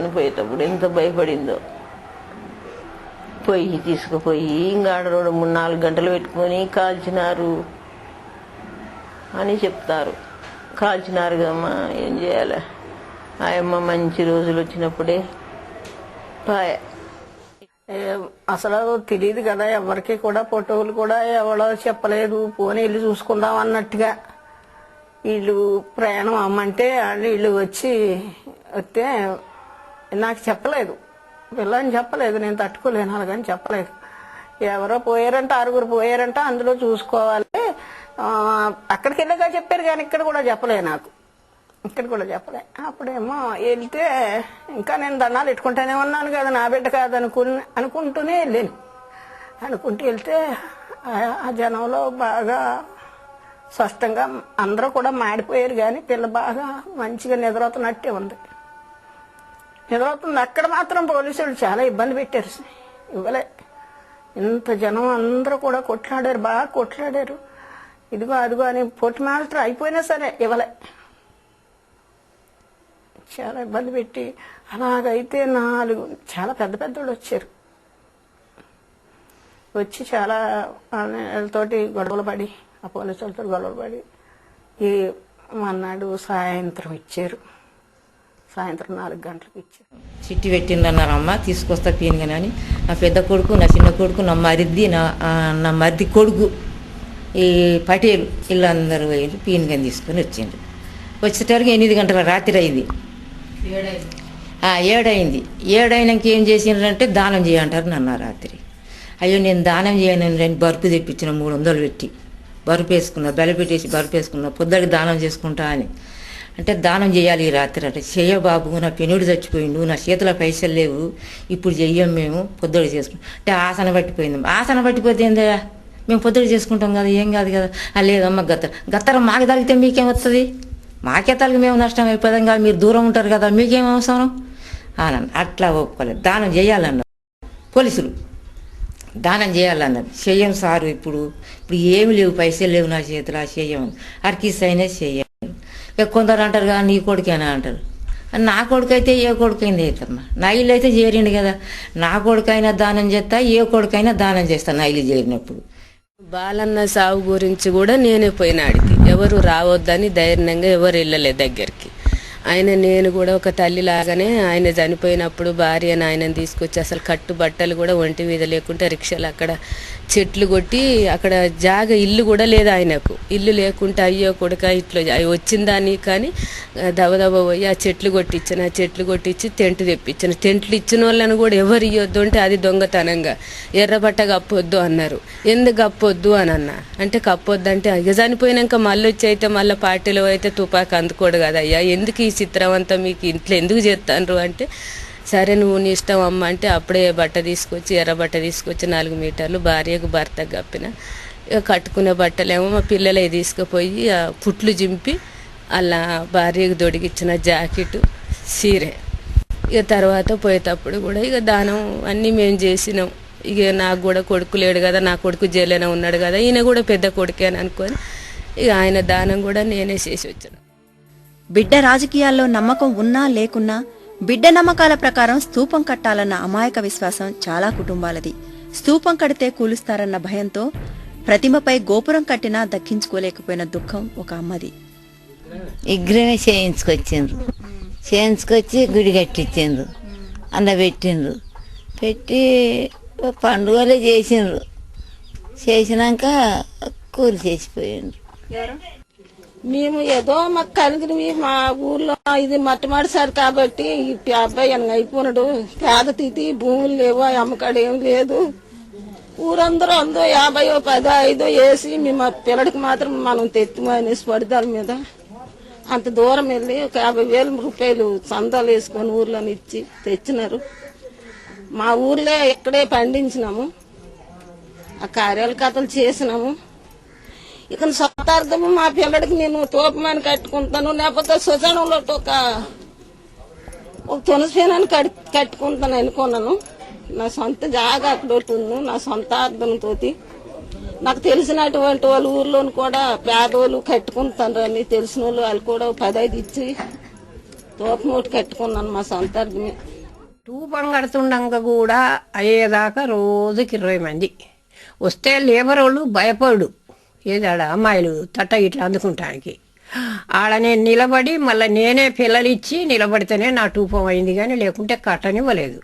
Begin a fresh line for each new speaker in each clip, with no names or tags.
అని పోయేటప్పుడు ఎంత భయపడిందో. పొయ్యి తీసుకుపోయి ఇంకా 3-4 గంటలు పెట్టుకొని కాల్చినారు అని చెప్తారు. కాల్చినారు కదమ్మా, ఏం చేయాలి? ఆయమ్మ మంచి రోజులు వచ్చినప్పుడే పాయ.
అసలు తెలియదు కదా ఎవరికి కూడా, ఫోటోలు కూడా ఎవరో చెప్పలేదు. పోనీ వెళ్ళి చూసుకుందాం అన్నట్టుగా వీళ్ళు ప్రయాణం అమ్మంటే వీళ్ళు వస్తే నాకు చెప్పలేదు, పిల్లని చెప్పలేదు. నేను తట్టుకోలేను అలాగని చెప్పలేదు. ఎవరో పోయారంట, 6 పోయారంట, అందులో చూసుకోవాలి అక్కడికి వెళ్ళగా చెప్పారు కానీ ఇక్కడ కూడా చెప్పలే నాకు, ఇక్కడ కూడా చెప్పలే. అప్పుడేమో వెళ్తే ఇంకా నేను దండాలు పెట్టుకుంటానే ఉన్నాను కదా, నా బిడ్డ కాదు అనుకుంటూనే వెళ్ళాను. అనుకుంటూ వెళ్తే ఆ జనంలో బాగా స్పష్టంగా అందరూ కూడా మాడిపోయారు కానీ పిల్ల బాగా మంచిగా నిద్రవుతున్నట్టే ఉంది, నిద్రవుతుంది. అక్కడ మాత్రం పోలీసులు చాలా ఇబ్బంది పెట్టారు, ఇవ్వలే. ఇంత జనం అందరూ కూడా కొట్లాడారు, బాగా కొట్లాడారు. ఇదిగో అదిగో అని పోటీ మాస్టర్ అయిపోయినా సరే ఇవ్వలే, చాలా ఇబ్బంది పెట్టి. అలాగైతే 4 చాలా పెద్ద పెద్దోళ్ళు వచ్చారు. వచ్చి చాలా వాళ్ళతోటి గొడవలు పడి, ఆ పోలీసులతో గొడవలు పడి ఈ మన్నాడు సాయంత్రం ఇచ్చారు. సాయంత్రం 4 గంటలకు ఇచ్చారు.
చిట్టి పెట్టిందన్నారమ్మ, తీసుకొస్తా పీనుగని అని. నా పెద్ద కొడుకు, నా చిన్న కొడుకు, నా మరిది, నా మరిది కొడుకు, ఈ పటేలు వీళ్ళందరూ పోయి పీనుగని తీసుకొని వచ్చిండ్రు. వచ్చేటరికి 8 గంటల రాత్రి అయింది, 7 అయింది. 7 అయినాక ఏం చేసిండ్రంటే దానం చేయంటారు నన్న రాత్రి. అయ్యో నేను దానం చేయను అని బరుపు తెప్పించిన 300 పెట్టి బరుపు వేసుకున్నా, బెలపెట్టేసి బరుపు వేసుకున్నా, పొద్దుడికి దానం చేసుకుంటా అని. అంటే దానం చేయాలి ఈ రాత్రి అంటే, చెయ్య బాబు నా పెనుడు చచ్చిపోయిండు, నా చేతిలో పైసలు లేవు, ఇప్పుడు చెయ్యం మేము, పొద్దుడు చేసుకుంటాం అంటే ఆసన పట్టిపోయింది. ఆసన పట్టిపోతే ఏందా, మేము పొద్దుడు చేసుకుంటాం కదా, ఏం కాదు కదా. లేదమ్మ గత్తర మాకు తగిలితే మీకేం వస్తుంది, మాకే తలకి మేము నష్టం అయిపోదాం కదా, మీరు దూరం ఉంటారు కదా, మీకేం అవసరం అని అట్లా ఒప్పుకోలేదు. దానం చేయాలన్నారు పోలీసులు, దానం చేయాలన్నారు. చెయ్యం సారు, ఇప్పుడు ఏమి లేవు, పైసలు లేవు నా చేతిలో, చెయ్యం అర్కిస్ అయినా చెయ్యం. కొందరు అంటారు కదా నీ కొడుకేనా అంటారు. నా కొడుకు అయితే ఏ కొడుకైంది అవుతమ్మా, నా ఇల్లు అయితే చేరిండు కదా, నా కొడుకైనా దానం చేస్తా, ఏ కొడుకైనా దానం చేస్తా నా ఇల్లు చేరినప్పుడు.
బాలన్న సాగు గురించి కూడా నేనే పోయినాడికి, ఎవరు రావద్దని ధైర్యంగా ఎవరు వెళ్ళలేదు దగ్గరికి. నేను కూడా ఒక తల్లిలాగానే ఆయన చనిపోయినప్పుడు భార్యను ఆయనను తీసుకొచ్చి అసలు కట్టు బట్టలు కూడా ఒంటి మీద లేకుంటే రిక్షాలు అక్కడ చెట్లు కొట్టి, అక్కడ ఇల్లు కూడా లేదు ఆయనకు. ఇల్లు లేకుంటే అయ్యో కొడుక ఇట్లా వచ్చిందాని కానీ దబదబ పోయి ఆ చెట్లు కొట్టించి టెంట్ తెప్పించాను. టెంట్లు ఇచ్చిన వాళ్ళని కూడా ఎవరు ఇవ్వద్దు అంటే అది దొంగతనంగా ఎర్రబట్ట కప్పొద్దు అన్నారు. ఎందుకు కప్పొద్దు అని అన్నా అంటే, కప్పొద్దు అంటే ఇక చనిపోయినాక మళ్ళీ వచ్చి అయితే మళ్ళీ పార్టీలో అయితే తుపాకు అందుకోడు కదా అయ్యా, ఎందుకు ఈ చిత్రం అంతా మీకు ఇంట్లో ఎందుకు చేస్తాను అంటే, సరే నువ్వు నీ ఇష్టం అమ్మ అంటే అప్పుడే ఎర్రబట్ట తీసుకొచ్చి 4 మీటర్లు భార్యకు భర్తకు కప్పిన. ఇక కట్టుకునే బట్టలేమో మా పిల్లలే తీసుకుపోయి ఆ పుట్లు జింపి అలా భార్యకు దొడిగిచ్చిన జాకెట్, సీరే. ఇక తర్వాత పోయేటప్పుడు కూడా ఇక దానం అన్నీ మేము చేసినాం. ఇక నాకు కూడా కొడుకు లేడు కదా, నా కొడుకు జైలునే ఉన్నాడు కదా, ఈయన కూడా పెద్ద కొడుకే అని అనుకొని ఇక ఆయన దానం కూడా నేనే చేసి వచ్చాను.
బిడ్డ రాజకీయాల్లో నమ్మకం ఉన్నా లేకున్నా బిడ్డ నమ్మకాల ప్రకారం స్తూపం కట్టాలన్న అమాయక విశ్వాసం చాలా కుటుంబాలది. స్తూపం కడితే కూలుస్తారన్న భయంతో ప్రతిమపై గోపురం కట్టినా దక్కించుకోలేకపోయిన దుఃఖం ఒక అమ్మది.
విగ్రహమే చేయించుకొచ్చి గుడి కట్టించిండ్రు, అన్న పెట్టి పండుగలే చేసినాక కూలి చేసిపోయిండ్రు.
మేము ఏదో మాకు కలిగినవి మా ఊర్లో ఇది మట్టమాడిసారు కాబట్టి ఈ అబ్బాయి అయిపోయినాడు, పేద తిథి, భూములు లేవు, అమ్మకాడు ఏం లేదు. ఊరందరూ 50, 15 వేసి మా పిల్లడికి మాత్రం మనం తెత్తుమనేసి పడిదాల మీద అంత దూరం వెళ్ళి ఒక 50,000 రూపాయలు చందాలు వేసుకొని ఊర్లోని ఇచ్చి తెచ్చినారు. మా ఊర్లో ఇక్కడే పండించినాము, ఆ కార్యాల కథలు చేసినాము. ఇక శతార్థము మా పిల్లడికి నేను తోపమని కట్టుకుంటాను, లేకపోతే శ్మశానంలో ఒక తులసినాన్ని కట్టుకుంటాను అనుకున్నాను. నా సొంత జాగా అక్కడ ఉంది, నా సొంత అర్థంతో నాకు తెలిసినటువంటి వాళ్ళు ఊర్లోని కూడా పేదోళ్ళు కట్టుకుంటారు అని తెలిసిన వాళ్ళు కూడా 15 ఇచ్చి తోపమూటి కట్టుకున్నాను మా సొంతర్ని.
ధూపం కడుతుండగా కూడా అయ్యేదాకా రోజుకి 20 మంది వస్తే లేబర్ వాళ్ళు భయపడు ఏదాడ అమ్మాయిలు తట్ట ఇట్లా అందుకుంటానికి. ఆడ నేను నిలబడి మళ్ళీ నేనే పిల్లలు ఇచ్చి నిలబడితేనే నా ధూపం అయింది, కానీ లేకుంటే కట్టనివ్వలేదు.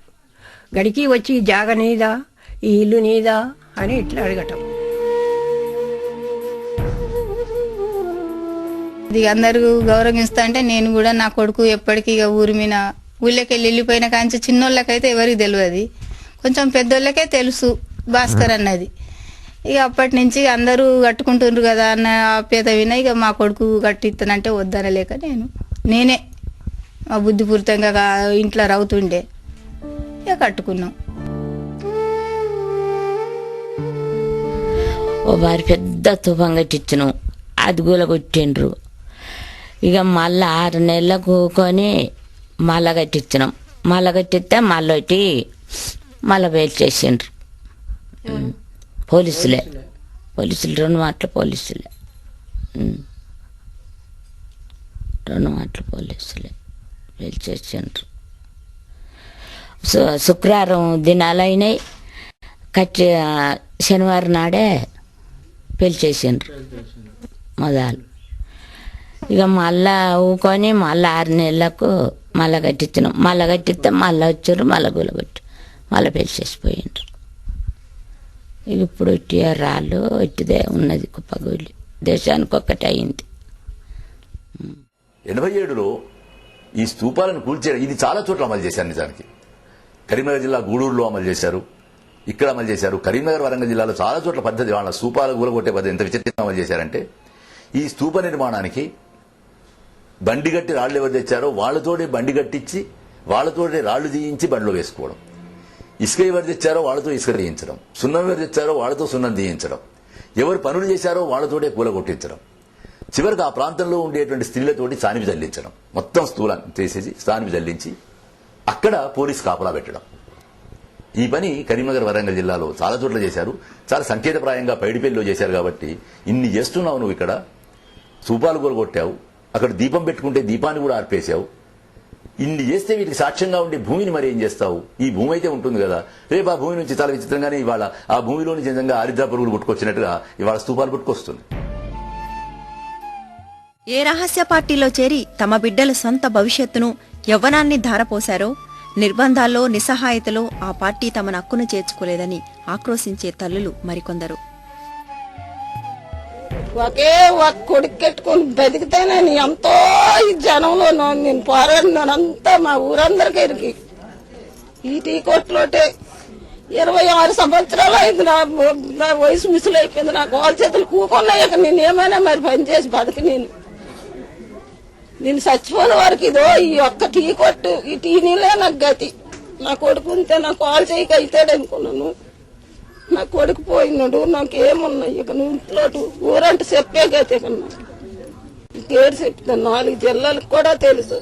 గడికి వచ్చి ఈ జాగ నీదా, ఈ ఇల్లు నీదా అని ఇట్లా అడగటం.
ఇది అందరూ గౌరవిస్తా అంటే నేను కూడా నా కొడుకు ఎప్పటికీ ఇక ఊరి మీద ఊళ్ళోకి వెళ్ళిపోయిన కాంచి చిన్నోళ్ళకైతే ఎవరికి తెలియదు, కొంచెం పెద్దోళ్ళకే తెలుసు భాస్కర్ అన్నది. ఇక అప్పటి నుంచి అందరూ కట్టుకుంటుండ్రు కదా అన్న ఆప్యత విన ఇక మా కొడుకు కట్టిస్తానంటే వద్దనలేక నేనే మా బుద్ధిపూరితంగా ఇంట్లో రవుతుండే ఇక కట్టుకున్నాం.
ఓ వారి పెద్ద తుఫాన్ కట్టించినాం, అది కూలగొట్టిండ్రు. ఇక మళ్ళీ 6 నెలలకు కొని మళ్ళా కట్టించినాం. మళ్ళా కట్టిస్తే మళ్ళీ ఒకటి మళ్ళీ పేల్చేసిండ్రు. పోలీసులు 2 మాటలు పోలీసులే 2 మాటలు పోలీసులే పేల్చేసిండ్రు. శుక్రవారం దినాలు అయినాయి, శనివారం నాడే పేల్చేసిండ్రు మొదలు. ఇక మళ్ళా ఊకొని మళ్ళీ 6 నెలలకు మళ్ళా కట్టించినాం. మళ్ళా కట్టిస్తే మళ్ళీ వచ్చారు, మళ్ళీ గులగొట్టి మళ్ళీ పేల్చేసిపోయిండ్రు. ఇక ఇప్పుడు రాళ్ళు ఒట్టిదే ఉన్నది కుప్పగూలి, దేశానికి ఒక్కటి అయింది.
87లో ఈ స్తూపాలను కూల్చేయడం ఇది చాలా చోట్ల అమలు చేశారు. నిజానికి కరీంనగర్ జిల్లా గూడూరులో అమలు చేశారు, ఇక్కడ అమలు చేశారు. కరీంనగర్ వరంగల్ జిల్లాలో చాలా చోట్ల పద్ధతి, వాళ్ళ స్తూపాలు కూలగొట్టే పద్ధతి ఎంత విచిత్రంగా అమలు చేశారంటే, ఈ స్తూప నిర్మాణానికి బండి కట్టి రాళ్ళు ఎవరు తెచ్చారో వాళ్ళతోనే బండి కట్టించి వాళ్ళతోనే రాళ్లు తీయించి బండిలో వేసుకోవడం, ఇసుక ఎవరు తెచ్చారో వాళ్ళతో ఇసుక తీయించడం, సున్నం ఎవరు తెచ్చారో వాళ్ళతో సున్నం తీయించడం, ఎవరు పనులు చేశారో వాళ్ళతోటే కూలగొట్టించడం, చివరికి ఆ ప్రాంతంలో ఉండేటువంటి స్త్రీలతోటి సానిపి జల్లించడం, మొత్తం స్థూలాన్ని తీసేసి సానిపి జల్లించి అక్కడ పోలీసు కాపలా పెట్టడం. ఈ పని కరీంనగర్ వరంగల్ జిల్లాలో చాలా చోట్ల చేశారు. చాలా సంకేతప్రాయంగా పైడిపల్లిలో చేశారు. కాబట్టి ఇన్ని చేస్తున్నావు నువ్వు, ఇక్కడ స్తూపాలు కూలగొట్టావు, అక్కడ దీపం పెట్టుకుంటే దీపాన్ని కూడా ఆర్పేశావు. ఇన్ని చేస్తే వీటికి సాక్ష్యంగా ఉండే భూమిని మరి ఏం చేస్తావు? ఈ భూమి అయితే ఉంటుంది కదా, రేపు ఆ భూమి నుంచి చాలా విచిత్రంగానే ఇవాళ ఆ భూమిలో నుంచి నిజంగా హరిద్రా పురుగులు పుట్టుకొచ్చినట్టుగా ఇవాళ స్తూపాలు పుట్టుకొస్తుంది.
ఏ రహస్య పార్టీలో చేరి తమ బిడ్డల సొంత భవిష్యత్తును యవ్వనాన్ని ధారపోశారో, నిర్బంధాల్లో నిస్సహాయతలో ఆ పార్టీ తమను హక్కును చేర్చుకోలేదని ఆక్రోశించే తల్లులు మరికొందరు.
ఒకే ఒక కొడుకు కట్టుకుని బతికితేనే ఎంతో ఈ జనంలో నేను పోరాడినానంతా మా ఊరందరికీ ఎరిగి. ఈ టీ కొట్లోటే 26 సంవత్సరాలు అయింది. నా వయసు ముసలైపోయింది, నా గోల చేతులు కూకున్నాయి. నేను ఏమైనా మరి పని చేసి బతికి నేను చచ్చిపోయిన వరకు ఇదో ఈ ఒక్క టీ కొట్టు, ఈ టీ నీళ్ళే నాకు గతి. నా కొడుకు ఉంటే నా కాల్ చేయక అవుతాడు అనుకున్నాను. నా కొడుకు పోయినాడు, నాకేమున్నాయి ఇక ఇంట్లో ఊరంటే చెప్పే గతి కన్నా ఇంకేడు చెప్తాను. 4 జిల్లాలకు కూడా తెలుసు.